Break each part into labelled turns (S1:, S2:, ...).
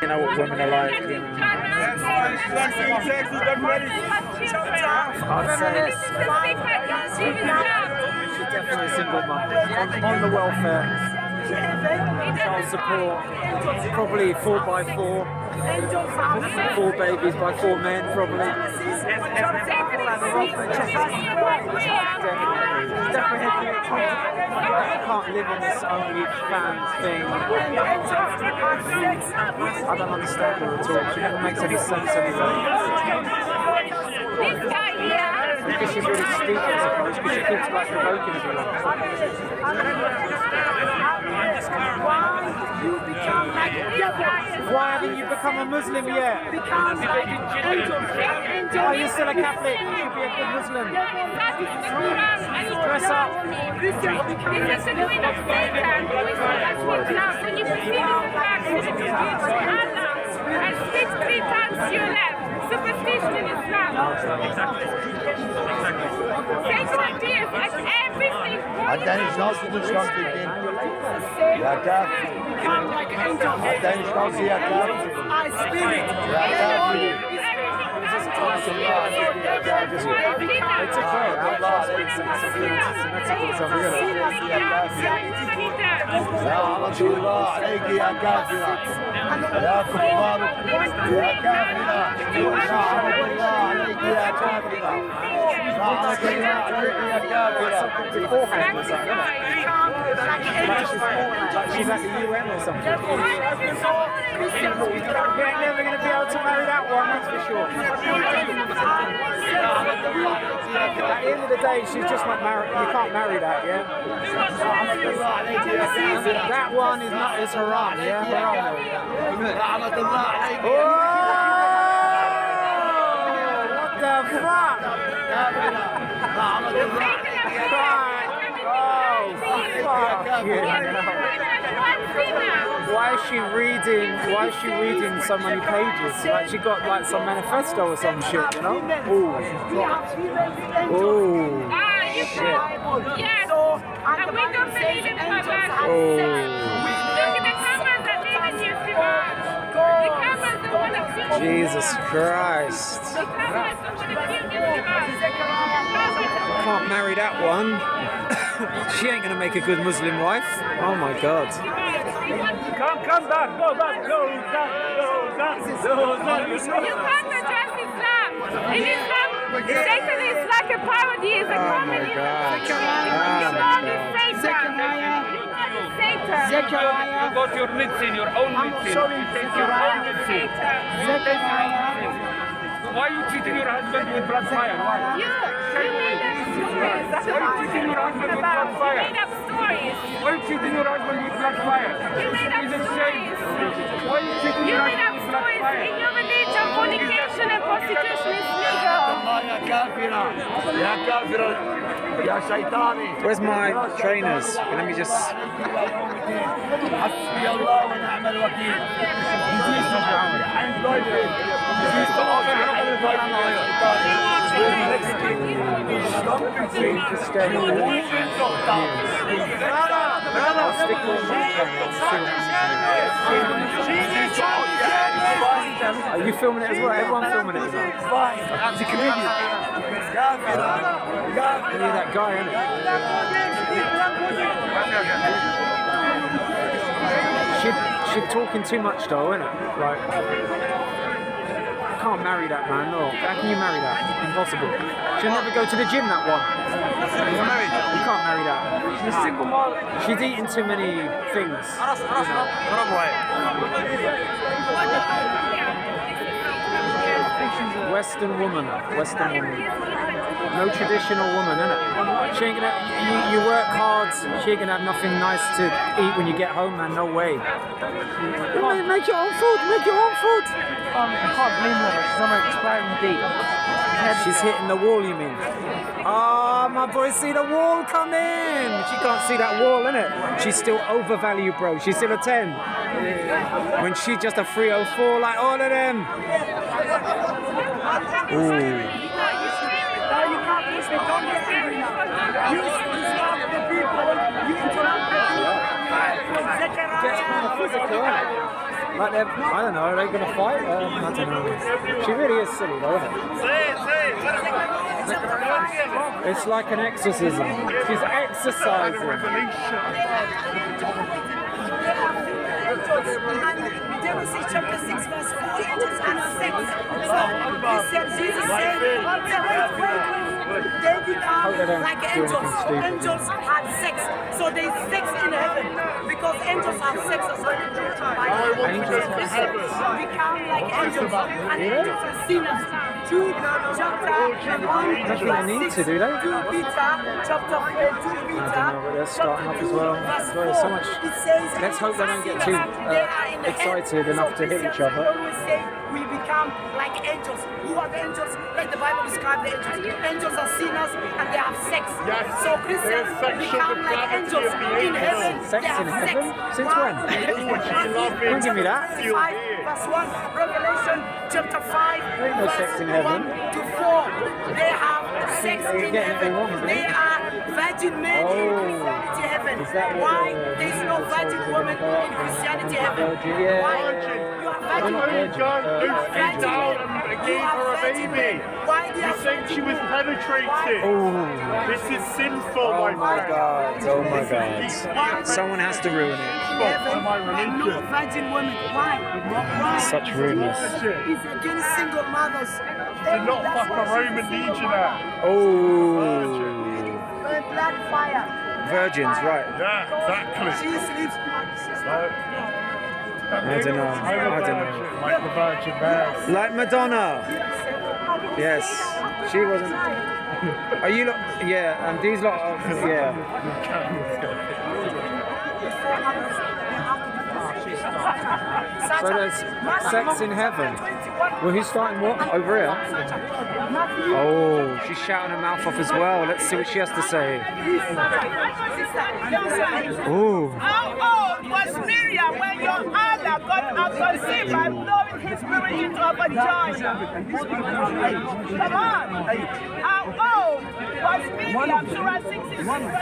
S1: You know what women are like. You know. I'd say she's definitely a single mum. On the welfare, child support, probably 4x4, 4 babies by 4 men, probably. Definitely. Can't live on this OnlyFans thing. I don't understand her at all. She never makes any sense anymore. Because she's really stupid, I suppose, because she keeps like provoking everyone. Why haven't you become a Muslim yet? Oh, you're still a Catholic. You should be a good Muslim. Dress up.
S2: This is the doing of Satan. When you perceive the fact that Allah has 63 times to your left. Superstition in Islam. Satan appears at everything.
S3: عداني شناصي دول شلون تلقين يا كافي عداني شناصي يا كافي يا كافي لعنة الله عليك يا كافرة يا كفار يا كافرة لعنة الله عليك يا كافرة لعنة الله عليك يا كافرة
S1: She's at the UN or something. You're never going to be able to marry that one, that's for sure. At the end of the day, she's just not married. You can't marry that, yeah? That one is not, is haram, yeah? Haram. Oh! What the fuck? Why is she reading so many pages? Like she got like some manifesto or some shit, you know? Ooh. Ooh. Shit.
S2: Yes. And we don't believe in perversion. Look at the cameras that David used to watch. The cameras don't want to see you.
S1: Jesus Christ.
S2: The cameras don't want to see you.
S1: Can't marry that one. She ain't gonna make a good Muslim wife. Oh my God.
S4: Come back, go back, go back.
S2: You can't address Islam. In Islam, Satan is like a parody, is a comedy.
S1: Oh my God.
S2: You know this Satan. Satan.
S4: You got your medicine, your own medicine. You take your own medicine. Why are you cheating your husband with blood fire? Why?
S2: You made up stories.
S4: Why are you cheating your husband with blood
S2: You
S4: fire?
S2: made up stories.
S4: Why are you cheating your husband with blood fire?
S2: You made up
S4: He's a shame.
S2: stories.
S4: Why are you cheating
S2: You
S4: your
S2: made up
S4: husband with blood
S2: stories.
S4: fire?
S2: In your religion, fornication and prostitution is legal.
S3: يا كافرة يا كافرة يا شيطاني.
S1: Where's my trainers? Let me just.
S3: حسبي الله ونعم الوكيل.
S1: Are you filming it as well? Everyone's filming it as well. That's a comedian. Look at that guy, isn't it? She's talking too much though, isn't it? Like, can't marry that man, no. How can you marry that? Impossible. She'll never go to the gym, that one. You can't marry that.
S4: She's a single mom.
S1: She's eating too many things. Western woman. No traditional woman, innit? She ain't gonna. You work hard. She ain't gonna have nothing nice to eat when you get home, man. No way. Make your own food. Make your own food.
S5: I can't blame her. She's on her expiring date.
S1: She's hitting the wall, you mean? Oh, my boy, see the wall coming. She can't see that wall, innit? She's still overvalued, bro. She's still a 10. When she's just a 304, like all of them. Ooh. Gets kind of physical, isn't it? Like they're, I don't know, are they going to fight? I don't know. She really is silly though, isn't it? It's like an exorcism. She's exercising.
S6: Genesis chapter 6 verse 4, angels had sex. So he said, Jesus said, they become like angels. Angels had sex. So there's sex in heaven because angels have sex as well. Angels become like angels and angels are sinners. Jude chapter 1
S1: That's what they need to do, don't they?
S6: 2 Peter chapter 2 Peter
S1: They're starting up as well. There's so much. Let's hope they don't get too excited enough to hit each other.
S6: Always say we become like angels. Who are the angels? Like the Bible describes the angels. Angels are sinners and they have sex. So Christians become like angels in heaven.
S1: Sex in heaven? Since when? Don't give me that.
S6: 5 verse 1, Revelation chapter 5
S1: no sex in heaven.
S6: 1 to 4. They have sex in heaven. They are virgin men in Christianity heaven. Why? There is no virgin woman in Christianity heaven. Why? You are virgin women.
S3: Came down and gave her a baby.
S6: Why do you
S3: think she was penetrated? This is sinful,
S1: Oh my God! Oh my God! Someone has to ruin it.
S6: and no virgin women. Why?
S1: Such rudeness.
S6: It's against single mothers.
S3: Did not fuck a Roman legionnaire.
S1: Oh.
S6: Blood fire.
S1: Virgins, right?
S3: Yeah, exactly.
S6: She sleeps.
S1: I don't know. I don't know.
S3: Like the Virgin Mary.
S1: Like Madonna. Yes, she wasn't. Are you lot? Yeah, and these lot. Yeah. So there's sex in heaven. Well, who's starting what? Over here? Oh, she's shouting her mouth off as well. Let's see what she has to say. Oh.
S2: How old was Miriam when your Allah got conceived by blowing his spirit into a vagina? Come on. How old was Miriam? Surah 66 verse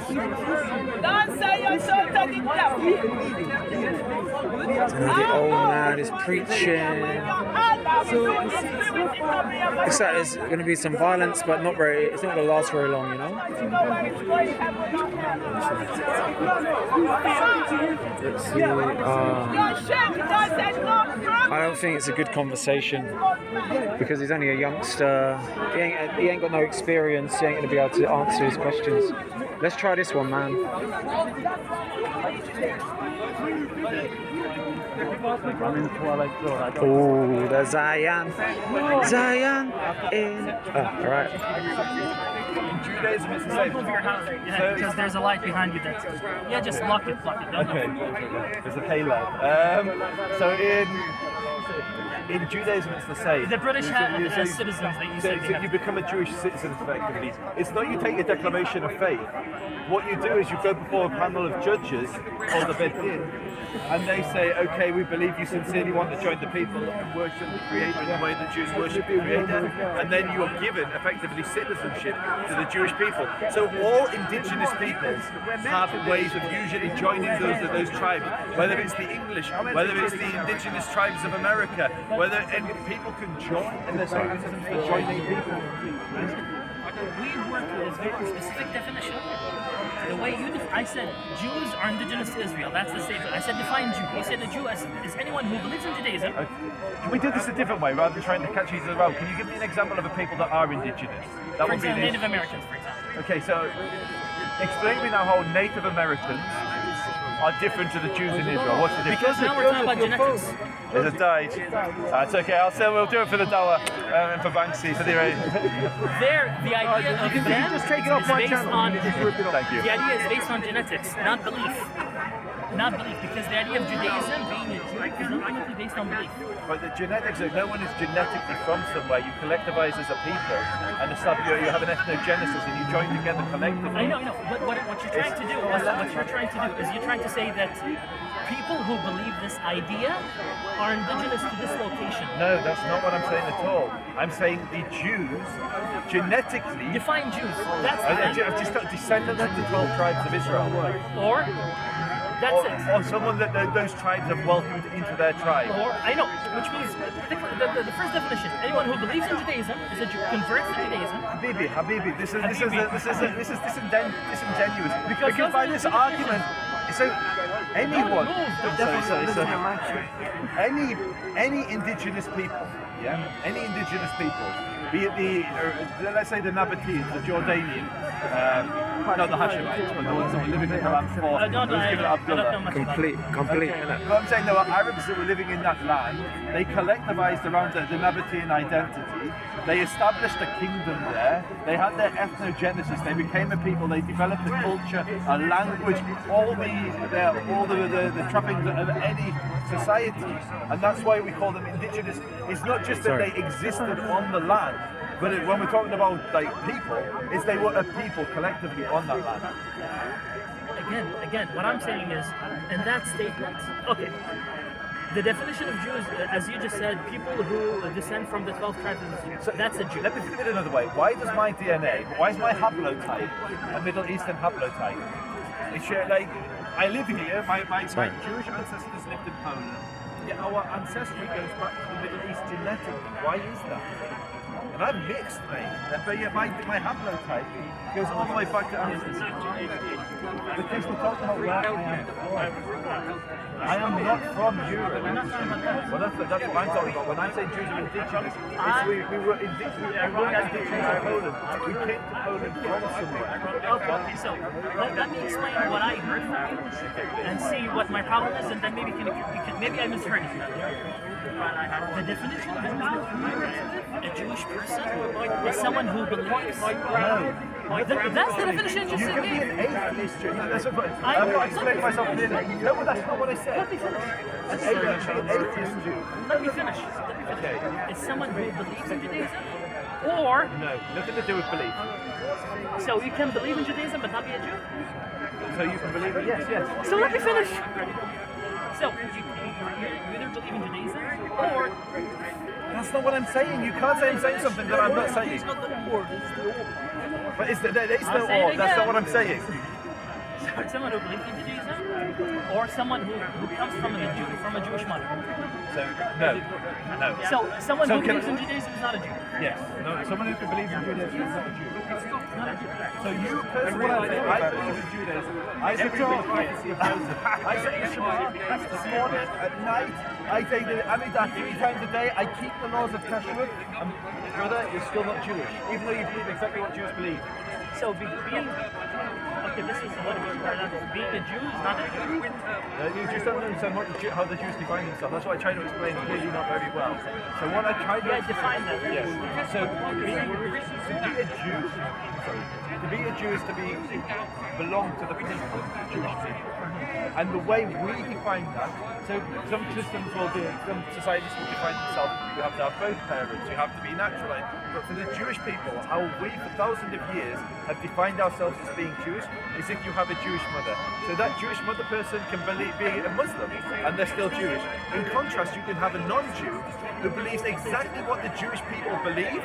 S2: 12. Don't say you're short of the devil.
S1: The old man is preaching. Looks like there's going to be some violence, but not very. It's not going to last very long, you know. Let's see. I don't think it's a good conversation because he's only a youngster. He ain't got no experience. He ain't going to be able to answer his questions. Let's try this one, man. Oh, the Zion in. Oh, all right.
S3: In Judaism, it's the same.
S5: Yeah, because there's a light behind you that says, yeah, just lock it.
S3: Okay, there's a payload. So in Judaism, it's the same.
S5: The British have citizens that you say
S3: so you become a Jewish citizen effectively. It's not you take a declaration of faith. What you do is you go before a panel of judges called the Beit Din, and they say, okay, we believe you sincerely want to join the people and worship the Creator in the way the Jews worship the Creator, and then you are given effectively citizenship to the Jewish people. So all indigenous peoples have ways of usually joining those tribes, whether it's the English, whether it's the indigenous tribes of America, and people can join in their mechanisms for joining people.
S5: We work with a very specific definition. The way I said Jews are indigenous to Israel. That's the statement. I said define Jew. You said a Jew is anyone who believes in Judaism.
S3: Can we do this a different way rather than trying to catch each other out? Can you give me an example of a people that are indigenous? That
S5: For
S3: would be
S5: example, Native Americans, for example.
S3: Okay, so explain to me now how Native Americans are different to the Jews in Israel. What's the difference?
S5: Because now we're talking about genetics.
S3: There's a died. It's okay. We'll do it for the dollar and for Banksy for the
S5: The idea of them
S3: just take it off
S5: is
S3: my
S5: based
S3: channel.
S5: on
S3: Thank you.
S5: the idea is based on genetics, not belief. not belief, because the idea of Judaism being a Jew is ultimately based on belief.
S3: But the genetics, no one is genetically from somewhere. You collectivize as a people, and it's like you have an ethnogenesis, and you join together collectively.
S5: I know. But what you're trying to do is you're trying to say that people who believe this idea are indigenous to this location.
S3: No, that's not what I'm saying at all. I'm saying the Jews genetically.
S5: Define Jews. That's
S3: Just descendants of the 12 tribes of Israel.
S5: or that's it.
S3: Or someone that those tribes have welcomed into their tribe.
S5: Or I know, which means the first definition: anyone who believes in Judaism is a Jew, converts to Judaism.
S3: Habibi, this is disingenuous. Because by this
S5: those are
S3: argument, so anyone, any indigenous people, any indigenous people, be it let's say the Nabateans, the Jordanian, not the Hashemites, but the ones that were living in the land before.
S5: I don't know much about it.
S1: Complete.
S3: But I'm saying there were Arabs that were living in that land. They collectivized around the Nabatean identity. They established a kingdom there. They had their ethnogenesis. They became a people. They developed a culture, a language, all the trappings of any society. And that's why we call them indigenous. It's not just that they existed on the land, but when we're talking about like people, is they were a people collectively on that land.
S5: Again, what I'm saying is, in that statement, okay, the definition of Jews, as you just said, people who descend from the 12 tribes of Israel, so that's a Jew.
S3: Let me put it another way. Why does my DNA, why is my haplotype a Middle Eastern haplotype? It's like, I live here, my Jewish ancestors lived in Poland, yet our ancestry goes back to the Middle East genetically. Why is that? And I'm mixed, mate. But yet my haplotype goes all the way back to ancestry. Because we're talking about where I am from. I am not from Europe. Well, that's what I'm talking about. When I say Jews are indigenous, it's we were indigenous to Poland. We came to Poland from somewhere.
S5: Okay, so let me explain what I heard from you and see what my problem is, and then maybe maybe I misheard it. The definition of a Jewish person is someone who believes. That's the definition you
S3: You
S5: just
S3: can be
S5: gave.
S3: an atheist Jew. I'm not explaining myself clearly. No, but that's not what I said.
S5: Let me finish.
S3: An atheist Jew.
S5: Let me finish.
S3: Okay.
S5: Is someone who believes in Judaism, or
S3: No, nothing to do with belief.
S5: so you can believe in Judaism but not be a Jew?
S3: So you can believe it? Yes.
S5: So let me finish. So you either believe in Judaism or
S3: That's not what I'm saying. You can't say I'm saying something that I'm not saying. But there is no or. That's not what I'm saying.
S5: someone who believes in Judaism, or someone who comes from a Jewish mother.
S3: So no.
S5: So someone
S3: So
S5: who
S3: can-
S5: believes in Judaism is not a Jew.
S3: Yes. No. Someone who believes in Judaism is not a Jew. So you personally, I believe in Judaism. I believe in prophecy of Joseph. I say Shabbat this morning, at night. I take the Amidah 3 times a day. I keep the laws of Kashrut. And brother, you're still not Jewish, even though you believe exactly what Jews believe.
S5: So being okay, this is a little bit hard. Being a Jew is not a Jew.
S3: You just don't understand how the Jews define themselves. That's what I try to explain, clearly not very well. So what I try to
S5: Define that.
S3: Yes. So to be a Jew is to belong to the people, Jewish people. And the way we define that, so some systems will do, some societies will define themselves, you have to have both parents, you have to be naturalized. But for the Jewish people, how we for thousands of years have defined ourselves as being Jewish is if you have a Jewish mother. So that Jewish mother person can be a Muslim and they're still Jewish. In contrast, you can have a non-Jew who believes exactly what the Jewish people believe,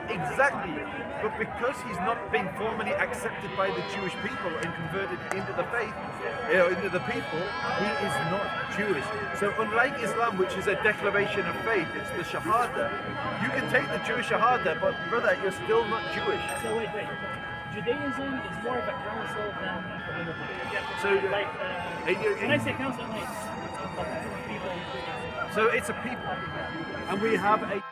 S3: exactly. But because he's not being formally accepted by the Jewish people and converted into the faith, into the people, he is not Jewish. So unlike Islam, which is a declaration of faith, it's the Shahada, you can take the Jewish Shahada, but brother, you're still not Jewish.
S5: So wait. Judaism is more of a council than a community.
S3: So,
S5: When I say council, like people.
S3: So it's a people, and we have a